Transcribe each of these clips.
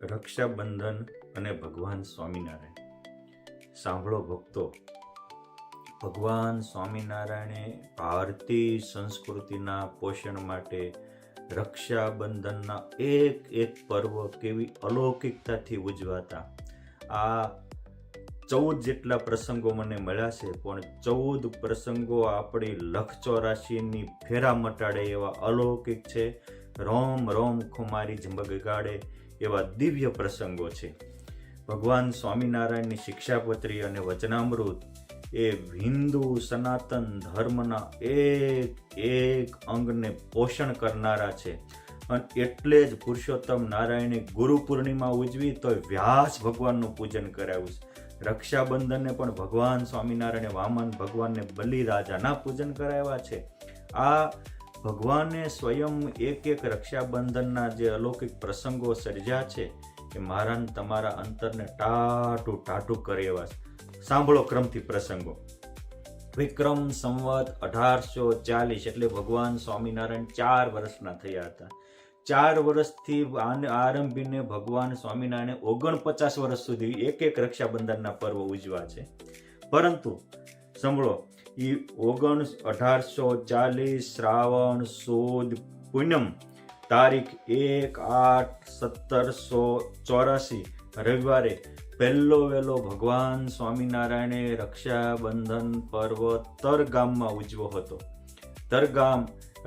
રક્ષાબંધન અને ભગવાન સ્વામિનારાયણ. સાંભળો ભક્તો, ભગવાન સ્વામિનારાયણે ભારતીય સંસ્કૃતિના પોષણ માટે રક્ષાબંધનના એક પર્વ કેવી અલૌકિકતાથી ઉજવાતા. આ 14 જેટલા પ્રસંગો મને મળ્યા છે, પણ 14 પ્રસંગો આપણી લખ 84ની ફેરા મટાડે એવા અલૌકિક છે. રોમ રોમ ખુમારી ઝગગાડે એવા દિવ્ય પ્રસંગો છે. ભગવાન સ્વામિનારાયણની શિક્ષાપત્રી અને વચનામૃત એ હિન્દુ સનાતન ધર્મના એક અંગને પોષણ કરનારા છે. અને એટલે જ પુરુષોત્તમ નારાયણે ગુરુ પૂર્ણિમા ઉજવી તો વ્યાસ ભગવાનનું પૂજન કરાવ્યું છે. રક્ષાબંધનને પણ ભગવાન સ્વામિનારાયણે વામન ભગવાનને બલિરાજાના પૂજન કરાવ્યા છે. આ ભગવાને સ્વયં એક રક્ષાબંધનના જે અલૌકિક પ્રસંગો સર્જ્યા છે એ મારા તમારા અંતરને ટાઢું કરે એવા છે. સાંભળો ક્રમથી પ્રસંગો. વિક્રમ સંવત 1840 એટલે ભગવાન સ્વામિનારાયણ 4 વર્ષના થયા હતા. 4 વર્ષથી આરંભીને ભગવાન સ્વામિનારાયણે 49 વર્ષ સુધી એક રક્ષાબંધનના પર્વ ઉજવા છે. પરંતુ સાંભળો, 1840 શ્રાવણ સુદ પૂનમ તારીખ 1/8/1784 રવિવારે પહેલો વહેલો ભગવાન સ્વામિનારાયણે રક્ષાબંધન પર્વ તરગામમાં ઉજવ્યો હતો. તરગામ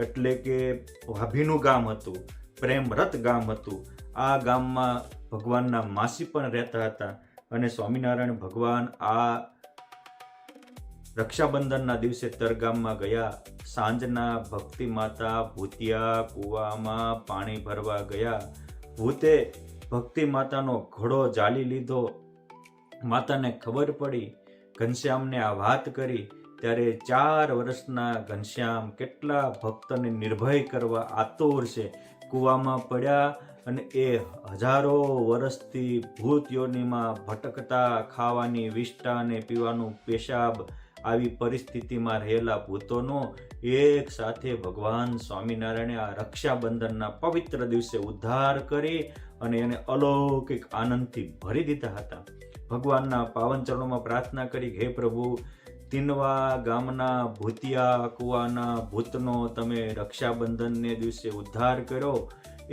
એટલે કે ભાભીનું ગામ હતું, પ્રેમરત ગામ હતું. આ ગામમાં ભગવાનના માસી પણ રહેતા હતા. અને સ્વામિનારાયણ ભગવાન આ રક્ષાબંધનના દિવસે તરગામમાં ગયા. સાંજના ભક્તિ માતા ભૂતિયા કૂવામાં પાણી ભરવા ગયા. ભૂતે ભક્તિ માતાનો ઘડો ઝાલી લીધો. માતાને ખબર પડી, ઘનશ્યામને આ વાત કરી. ત્યારે 4 વર્ષના ઘનશ્યામ કેટલા ભક્તને નિર્ભય કરવા આતુર છે, કૂવામાં પડ્યા. અને એ હજારો વર્ષથી ભૂત યોનિમાં ભટકતા, ખાવાની વિષ્ટા અને પીવાનું પેશાબ આવી પરિસ્થિતિમાં રહેલા ભૂતોનો એક સાથે ભગવાન સ્વામિનારાયણે આ રક્ષાબંધનના પવિત્ર દિવસે ઉદ્ધાર કરી અને એને અલૌકિક આનંદથી ભરી દીધા હતા. ભગવાનના પાવન ચરણોમાં પ્રાર્થના કરી, હે પ્રભુ, તીનવા ગામના ભૂતિયા કુવાના ભૂતનો તમે રક્ષાબંધનને દિવસે ઉદ્ધાર કર્યો.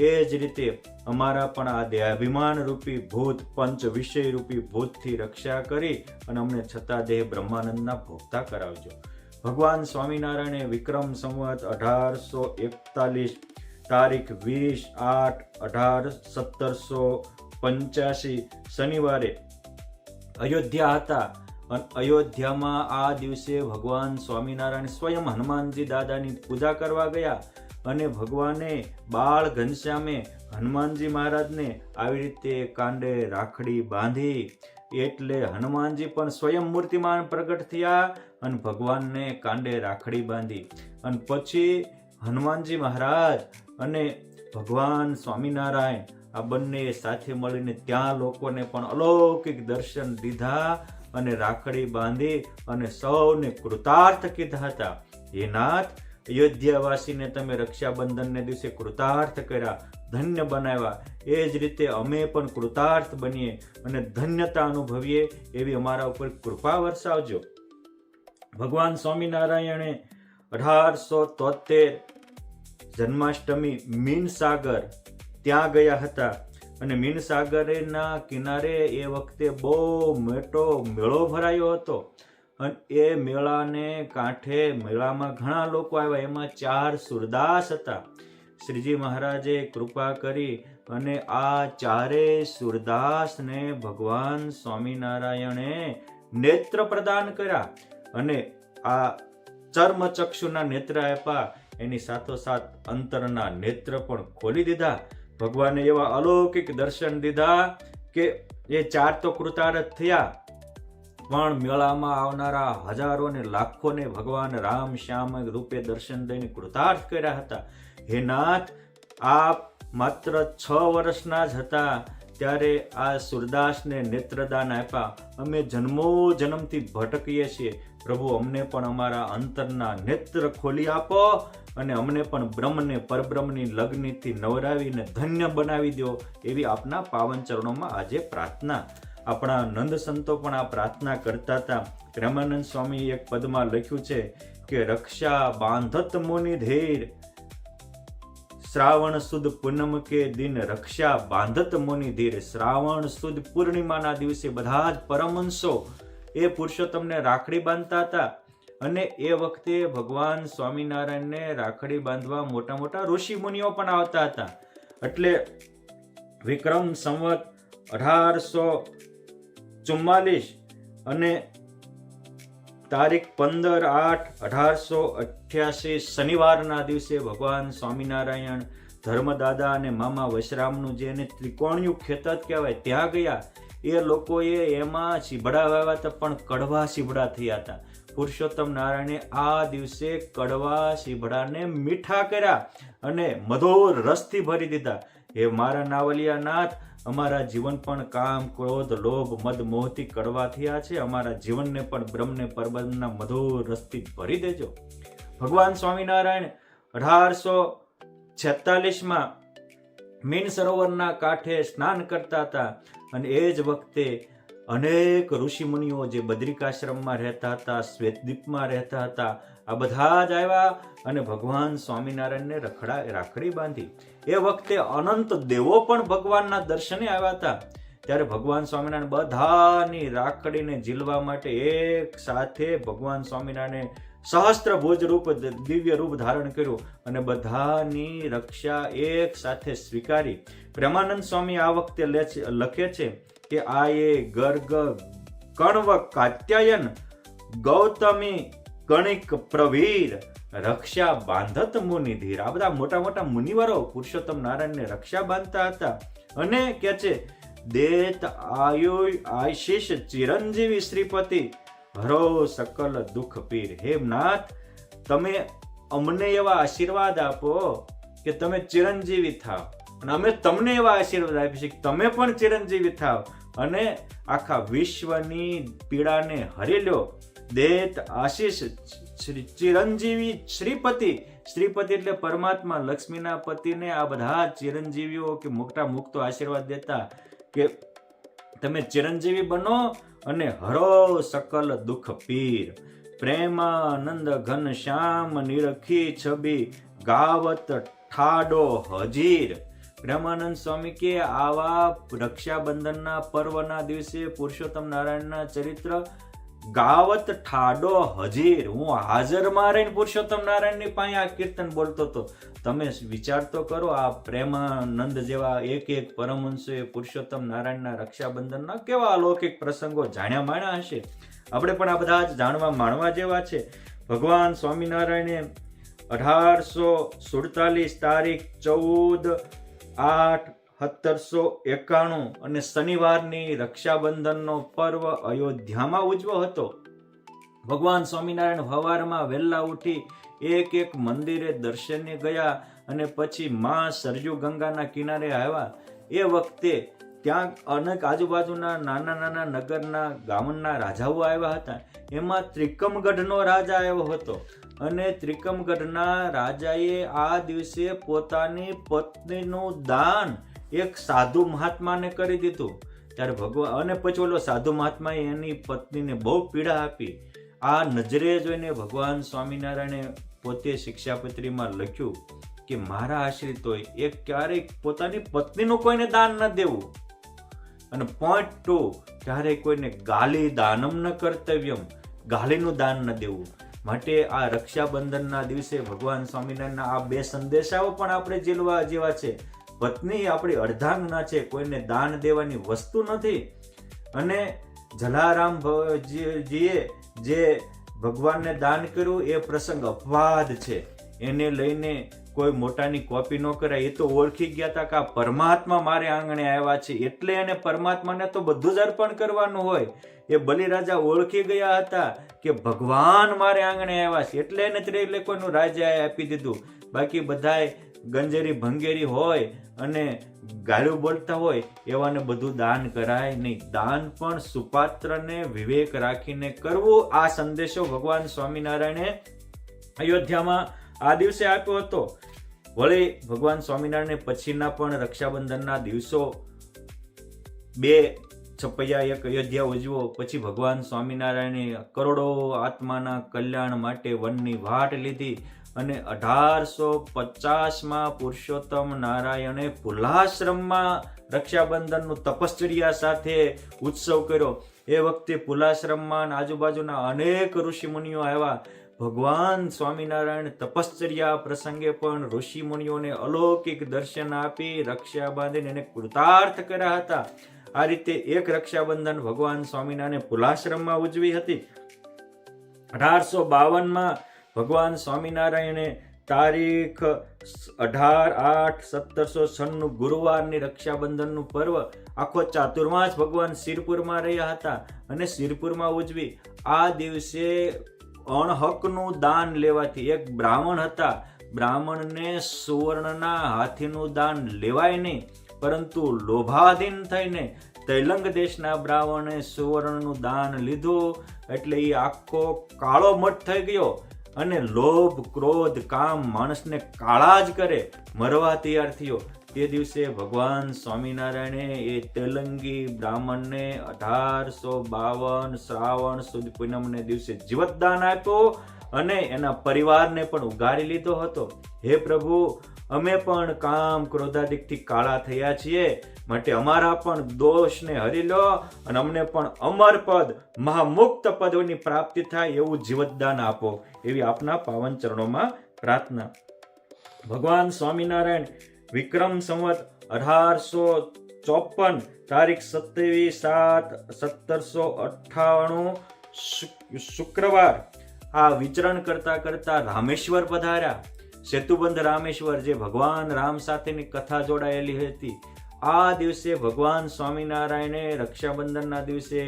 એ જ રીતે અમારા પણ આ દેહાભિમાન રૂપી ભૂત, પંચ વિષય રૂપી ભૂતથી રક્ષા કરી અને અમને છતાં દેહ બ્રહ્માનંદના ભોગતા કરાવજો. ભગવાન સ્વામિનારાયણે વિક્રમ સંવત 1841 તારીખ 20/8/1785 શનિવારે અયોધ્યા હતા. અને અયોધ્યામાં આ દિવસે ભગવાન સ્વામિનારાયણ સ્વયં હનુમાનજી દાદાની પૂજા કરવા ગયા. અને ભગવાને બાળ ઘનશ્યામે હનુમાનજી મહારાજને આવી રીતે કાંડે રાખડી બાંધી. એટલે હનુમાનજી પણ સ્વયં મૂર્તિમાન પ્રગટ થયા અને ભગવાનને કાંડે રાખડી બાંધી. અને પછી હનુમાનજી મહારાજ અને ભગવાન સ્વામિનારાયણ આ બંને સાથે મળીને ત્યાં લોકોને પણ અલૌકિક દર્શન દીધા અને રાખડી બાંધી અને સૌને કૃતાર્થ કીધા હતા. હે નાથ, અયોધ્યાવાસીને તમે રક્ષાબંધનને દિવસે કૃતાર્થ કર્યા, ધન્ય બનાવ્યા. એ જ રીતે અમે પણ કૃતાર્થ બનીએ અને ધન્યતા અનુભવીએ એવી અમારા ઉપર કૃપા વરસાવજો. ભગવાન સ્વામિનારાયણે 1873 જન્માષ્ટમી મીનસાગર ત્યાં ગયા હતા. અને મીનસાગરના કિનારે એ વખતે બહુ મોટો મેળો ભરાયો હતો. અને એ મેળાને કાંઠે મેળામાં ઘણા લોકો આવ્યા. એમાં 4 સુરદાસ હતા. શ્રીજી મહારાજે કૃપા કરી અને આ 4 સુરદાસને ભગવાન સ્વામિનારાયણે નેત્ર પ્રદાન કર્યા. અને આ ચર્મચક્ષુના નેત્ર આપ્યા, એની સાથોસાથ અંતરના નેત્ર પણ ખોલી દીધા. ભગવાને એવા અલૌકિક દર્શન દીધા કે એ 4 તો કૃતાર્થ થયા, પણ મેળામાં આવનારા હજારોને લાખોને ભગવાન રામ શ્યામ રૂપે દર્શન દઈને કૃતાર્થ કર્યા હતા. હે નાથ, આપ માત્ર 6 વર્ષના જ હતા ત્યારે આ સુરદાસને નેત્રદાન આપ્યા. અમે જન્મો જન્મથી ભટકીએ છીએ. પ્રભુ, અમને પણ અમારા અંતરના નેત્ર ખોલી આપો અને અમને પણ બ્રહ્મને પરબ્રહ્મની લગ્નથી નવરાવીને ધન્ય બનાવી દો એવી આપના પાવન ચરણોમાં આજે પ્રાર્થના. આપણા નંદ સંતો પણ આ પ્રાર્થના કરતા હતા. પ્રેમાનંદ સ્વામી એક પદમાં લખ્યું છે કે રક્ષા બાંધત મુનિ ધીર, શ્રાવણ સુદ પૂનમ કે દિન રક્ષા બાંધત મુનિ ધીર. શ્રાવણ સુદ પૂર્ણિમાના દિવસે બધા જ પરમહંસો એ પુરુષોત્તમને રાખડી બાંધતા હતા. અને એ વખતે ભગવાન સ્વામિનારાયણને રાખડી બાંધવા મોટા મોટા ઋષિ મુનિઓ પણ આવતા હતા. એટલે વિક્રમ સંવત 1844 અને તારીખ 15/8/1888 શનિવારના દિવસે ભગવાન સ્વામિનારાયણ ધર્મદાદા અને મામા વશરામનું જે એને ત્રિકોણિયું ખેતર કહેવાય ત્યાં ગયા. એ લોકોએ એમાં સીભડા વાવ્યા હતા પણ કડવા સીભડા થયા હતા. પુરુષોત્તમ નારાયણે આ દિવસે કડવા સીભડાને મીઠા કર્યા અને મધુર રસથી ભરી દીધા. હે મારા નાવલિયાનાથ, અમારા જીવન પણ કામ, ક્રોધ, લોભ, મદ, મોહથી કડવા થયા છે. અમારા જીવનને પણ બ્રહ્મને પરબ્રહ્મના મધુર રસથી ભરી દેજો. ભગવાન સ્વામિનારાયણ 1846માં મીન સરોવરના કાંઠે સ્નાન કરતા હતા. અને એ જ વખતે અનેક ઋષિ મુનિઓ જે બદ્રિકાશ્રમમાં રહેતા હતા, શ્વેતદ્વીપમાં રહેતા હતા, આ બધા જ આવ્યા અને ભગવાન સ્વામિનારાયણને રાખડી બાંધી. એ વખતે અનંત દેવો પણ ભગવાનના દર્શને આવ્યા હતા. ત્યારે ભગવાન સ્વામિનારાયણ બધાની રાખડીને ઝીલવા માટે એક સાથે ભગવાન સ્વામિનારાયણે સહસ્ત્રભુજ રૂપ, દિવ્ય રૂપ ધારણ કર્યું અને બધાની રક્ષા એક સાથે સ્વીકારી. પ્રેમાનંદ સ્વામી આ વખતે લખે છે કે આ એ ગર્ગ, કણવ, કાત્યાયન, ગૌતમી, કણિક, પ્રવીર, રક્ષા બાંધત મુનિ ધીર. આ બધા મોટા મોટા મુનિવરો પુરુષોત્તમ નારાયણને રક્ષા બાંધતા હતા. અને કે છે દેત આયુ આશીષ ચિરંજીવી શ્રીપતિ, હરો સકલ દુઃખ પીર. હે નાથ, તમે અમને એવા આશીર્વાદ આપો કે તમે ચિરંજીવી થાવ અને અમે તમને એવા આશીર્વાદ આપીશું કે તમે પણ ચિરંજીવી થાવ અને આખા વિશ્વની પીડાને હરી લો. દેત આશીષ ચિરંજીવી શ્રીપતિ. શ્રીપતિ એટલે પરમાત્મા, લક્ષ્મીના પતિને આ બધા ચિરંજીવીઓ કે મોટા મુક્તો આશીર્વાદ દેતા કે તમે ચિરંજીવી બનો અને હરો સકલ દુઃખ પીર. પ્રેમાનંદ ઘન શ્યામ નિરખી છબી, ગાવત ઠાડો હજીર. પ્રેમાનંદ સ્વામી કે આવા રક્ષાબંધનના પર્વના દિવસે પુરુષોત્તમ નારાયણના ચરિત્ર ગાવત ઠાડો હજીર, હું હાજરમાં રહીને પુરુષોત્તમ નારાયણની પાસે આ કીર્તન બોલતો હતો. તમે વિચાર તો કરો, આ પ્રેમાનંદ જેવા એક એક પરમહંસોએ પુરુષોત્તમ નારાયણના રક્ષાબંધનના કેવા અલૌકિક પ્રસંગો જાણ્યા માણ્યા હશે. આપણે પણ આ બધા જ જાણવા માણવા જેવા છે. ભગવાન સ્વામિનારાયણે 1847 તારીખ 14/8/1791 અને શનિવારની રક્ષાબંધનનો પર્વ અયોધ્યામાં ઉજવ્યો હતો. ભગવાન સ્વામિનારાયણ સવારમાં વહેલા ઉઠી એક એક મંદિરે દર્શને ગયા અને પછી માં સરજુ ગંગાના કિનારે આવ્યા. એ વખતે ત્યાં અનેક આજુબાજુના નાના નાના નગરના ગામના રાજાઓ આવ્યા હતા. એમાં ત્રિકમગઢનો રાજા આવ્યો હતો અને ત્રિકમગઢના રાજાએ આ દિવસે પોતાની પત્નીનું દાન એક સાધુ મહાત્માને કરી દીધું. ત્યારે ભગવાન અને પછી ઓલો સાધુ મહાત્માએ એની પત્નીને બહુ પીડા આપી. આ નજરે જોઈને ભગવાન સ્વામિનારાયણે પોતે શિક્ષાપત્રીમાં લખ્યું કે મારા આશ્રિતોએ એક ક્યારેય પોતાની પત્નીનું કોઈને દાન ન દેવું. અને પોઈન્ટ 2, ક્યારેય કોઈને ગાલી દાનમ ન કર્તવ્યમ, ગાલીનું દાન ન દેવું. માટે આ રક્ષાબંધનના દિવસે ભગવાન સ્વામિનારાયણના આ બે સંદેશાઓ પણ આપણે ઝીલવા જેવા છે. પત્ની આપણી અર્ધાંગના છે, કોઈને દાન દેવાની વસ્તુ નથી. અને જલારામજીએ જે ભગવાનને દાન કર્યું એ પ્રસંગ અપવાદ છે. એને લઈને કોઈ મોટાની કોપી ન કરાય. એ તો ઓળખી ગયા હતા કે આ પરમાત્મા મારે આંગણે આવ્યા છે, એટલે એને પરમાત્માને તો બધું જ અર્પણ કરવાનું હોય. એ બલિરાજા ઓળખી ગયા હતા કે ભગવાન મારે આંગણે આવ્યા છે, એટલે એને ત્રિલોકનું રાજ્ય આપી દીધું. બાકી બધાય ગંજેરી ભંગેરી હોય અને ગાળું બોલતા હોય એવાને બધું દાન કરાય નહીં. દાન પણ સુપાત્રને વિવેક રાખીને કરવું. આ સંદેશો ભગવાન સ્વામિનારાયણે અયોધ્યામાં આ દિવસે આપ્યો હતો. વળી ભગવાન સ્વામિનારાયણ પછીના પણ રક્ષાબંધનના દિવસો 2 છપૈયા 1 અયોધ્યા ઉજવો. પછી ભગવાન સ્વામિનારાયણે કરોડો આત્માના કલ્યાણ માટે વનની વાટ લીધી અને 1850માં પુરુષોત્તમ નારાયણે પુલાશ્રમમાં રક્ષાબંધનનું તપશ્ચર્યા સાથે ઉત્સવ કર્યો. એ વખતે પુલાશ્રમમાં આજુબાજુના અનેક ઋષિમુનિઓ આવ્યા. ભગવાન સ્વામિનારાયણ તપશ્ચર્યા પ્રસંગે પણ ઋષિમુનિઓને અલૌકિક દર્શન આપી રક્ષા બાંધીને એને કૃતાર્થ કર્યા હતા. આ રીતે એક રક્ષાબંધન ભગવાન સ્વામિનારાયણે પુલાશ્રમમાં ઉજવી હતી. 1852માં ભગવાન સ્વામિનારાયણે તારીખ 18/8/1796 ગુરુવારની રક્ષાબંધનનું પર્વ આખો ચાતુર્માસ ભગવાન શિરપુરમાં રહ્યા હતા અને શિરપુરમાં ઉજવી. આ દિવસે અણહકનું દાન લેવાથી, એક બ્રાહ્મણ હતા, બ્રાહ્મણને સુવર્ણના હાથીનું દાન લેવાય નહીં, પરંતુ લોભાધીન થઈને તૈલંગ દેશના બ્રાહ્મણે સુવર્ણનું દાન લીધું એટલે એ આખો કાળો મઠ થઈ ગયો. અને લોભ, ક્રોધ, કામ માણસને કાળા જ કરે, મરવા તૈયાર થયો. તે દિવસે ભગવાન સ્વામિનારાયણે એ તેલંગી બ્રાહ્મણને 1852 શ્રાવણ સુદ પૂનમને દિવસે જીવતદાન આપ્યું અને એના પરિવારને પણ ઉગારી લીધો હતો. હે પ્રભુ, અમે પણ કામ ક્રોધાદિકથી કાળા થયા છીએ, માટે અમારા પણ દોષને હરી લો અને અમને પણ અમર પદ, મહામુક્ત પદની પ્રાપ્તિ થાય એવું જીવતદાન આપો, એવી આપના પાવન ચરણોમાં પ્રાર્થના. ભગવાન સ્વામિનારાયણ વિક્રમ સંવત 1854 તારીખ 27/7/1798 શુક્રવાર આ વિચરણ કરતા કરતા રામેશ્વર પધાર્યા. સેતુબંધ રામેશ્વર, જે ભગવાન રામ સાથેની કથા જોડાયેલી હતી. આ દિવસે ભગવાન સ્વામિનારાયણે રક્ષાબંધનના દિવસે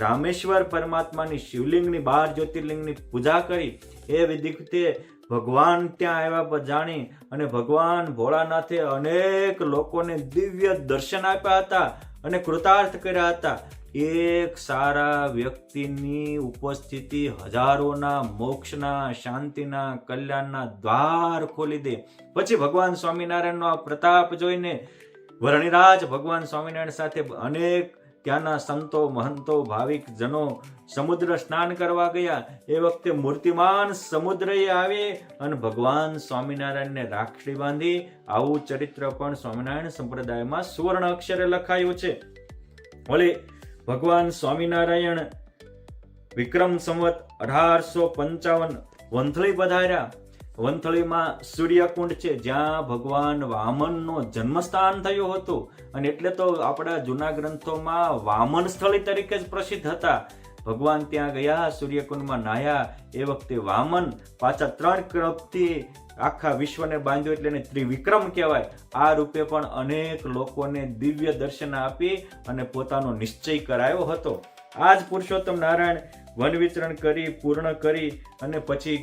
રામેશ્વર પરમાત્માની શિવલિંગની 12 જ્યોતિર્લિંગની પૂજા કરી. એ વિધિતે ભગવાન ત્યાં આવ્યા જાણી અને ભગવાન ભોળાનાથે અનેક લોકોને દિવ્ય દર્શન આપ્યા હતા અને કૃતાર્થ કર્યા હતા. એક સારા વ્યક્તિની ઉપસ્થિતિ હજારોના મોક્ષના, શાંતિના, કલ્યાણના દ્વાર ખોલી દે. પછી ભગવાન સ્વામિનારાયણનો આ પ્રતાપ જોઈને વરણિરાજ ભગવાન સ્વામિનારાયણ સાથે અનેક ત્યાંના સંતો, મહંતો, ભાવિક જનો સમુદ્ર સ્નાન કરવા ગયા. એ વખતે મૂર્તિમાન સમુદ્રએ આવી અને ભગવાન સ્વામિનારાયણને રાખડી બાંધી. આવું ચરિત્ર પણ સ્વામિનારાયણ સંપ્રદાયમાં સુવર્ણ અક્ષરે લખાયું છે. વળી ભગવાન સ્વામિનારાયણ વિક્રમ સંવત 1855 વંથલી પધાર્યા. વંથલીમાં સૂર્યકુંડ છે, જ્યાં ભગવાન વામનનો જન્મસ્થાન થયું હતું અને એટલે તો આપણા જૂના ગ્રંથોમાં વામન સ્થળી તરીકે જ પ્રસિદ્ધ હતા. ભગવાન ત્યાં ગયા, સૂર્યકુંડમાં નાહ્યા. એ વખતે વામન પાછા 3 કળપથી આખા વિશ્વને બાંધ્યું એટલે એને ત્રિવિક્રમ કહેવાય. આ રૂપે પણ અનેક લોકોને દિવ્ય દર્શન આપી અને પોતાનો નિશ્ચય કરાયો હતો. આજ પુરુષોત્તમ નારાયણ વન વિચરણ કરી પૂર્ણ કરી અને પછી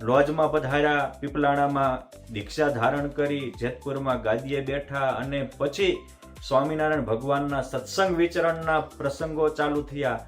લોજમાં પધાર્યા. પીપલાણામાં દીક્ષા ધારણ કરી, જેતપુરમાં ગાદીએ બેઠા અને પછી સ્વામિનારાયણ ભગવાનના સત્સંગ વિચરણના પ્રસંગો ચાલુ થયા.